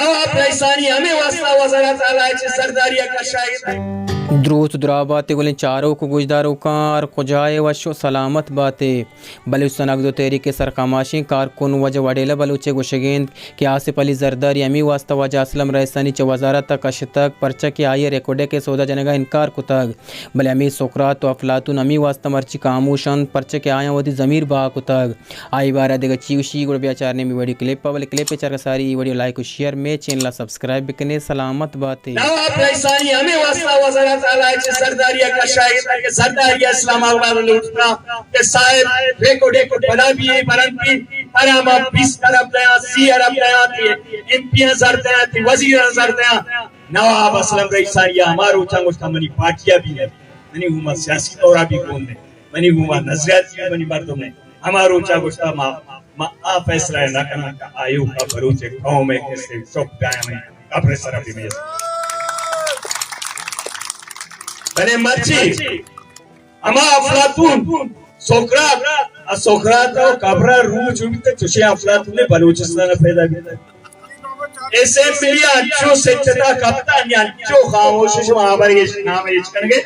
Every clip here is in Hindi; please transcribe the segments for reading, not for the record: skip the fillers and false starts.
नवाब रईसानी हमें वास्ता वज़ारत आला सरदारिया का शाहिद द्रोत द्राबाते गुलें चारों को गुजदारों कार खुजाए वशो सलामत बाते बलुचस्तन दो तहरीक सरकामाशी कारकुन वज वडेला बलूचे गुशगेंद के आसिफ अली जरदारी अमी वास्ता वजह असलम रईसानी च वजारत तक अशतक पर्चा के आये रिकॉर्डे के सौदा जनगा इनकार कुतग बले अमी सोकरात व अफलातून अमी वास्ता मर्ची कामूशन पर्चा के आया वदी ज़मीर बा कुतग आई बार देगा चीवशी गुड़ बेचार ने वीडियो क्लिप वाले क्लिप चार सारी वीडियो लाइक और शेयर में चैनल सब्सक्राइब बिकने सलामत बातें नवाब रईसानी हमें वास्ता वज़ारत आला सरदारिया का शाहिद है कि सरदारिया इस्लामाबाद लूटना के साहिब रेकोडे को बना भी है बरन भी हरामा 20 अरब दया 30 अरब दया थी एमपी हजार दया थी वजीर हजार दया नवाब असलम रईसानी हमारो चंगुस्ता मनी पार्टियां भी है मनी हुमा सियासी दौरा भी कौन है मनी हुमा नजरियात भी मनी मर्दों में हमारो चंगुस्ता मा आ फैसला ना करना का आयोग का भरोसे गांव में कैसे चौक पे आया मैं अपने सर भी में बने मर्ची अमा अफलातून सोकरात और कब्रा रूज उनते चुशे अफलातून ने बलूचिस्तान पैदा किया ऐसे मिलिया अच्छो से चता कप्तान या अच्छो खामोश महाबर ये नाम ये करके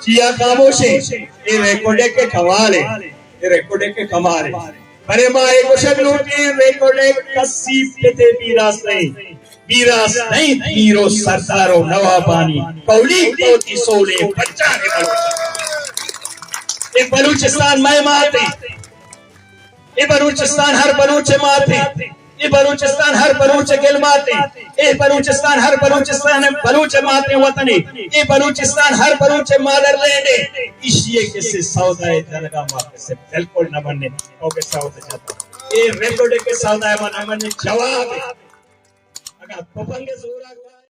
चिया खामोश ये रिकॉर्डे के कमाल है ये रिकॉर्डे के कमाल है अरे माँ एक क्वेश्चन लूटी रिकॉर्डे कस्सी पे बीरास नहीं हीरो सरदारो नवाबानी कौली कोती सोले बच्चाने बलूचिस्तान बलूचिस्तान मैं माते बलूचिस्तान हर बलूचे माते बलूचिस्तान हर बलूचे गिल माते बलूचिस्तान हर बलूचिस्तान बलूचे माते वतनी बलूचिस्तान हर बलूचे मादरलैंड इशिए के से सौदा दरगाह माके से बिल्कुल न बनने ओके सौदा जाता ये रेकॉर्ड के सौदा मन जवाब अगर पपंगे जोरा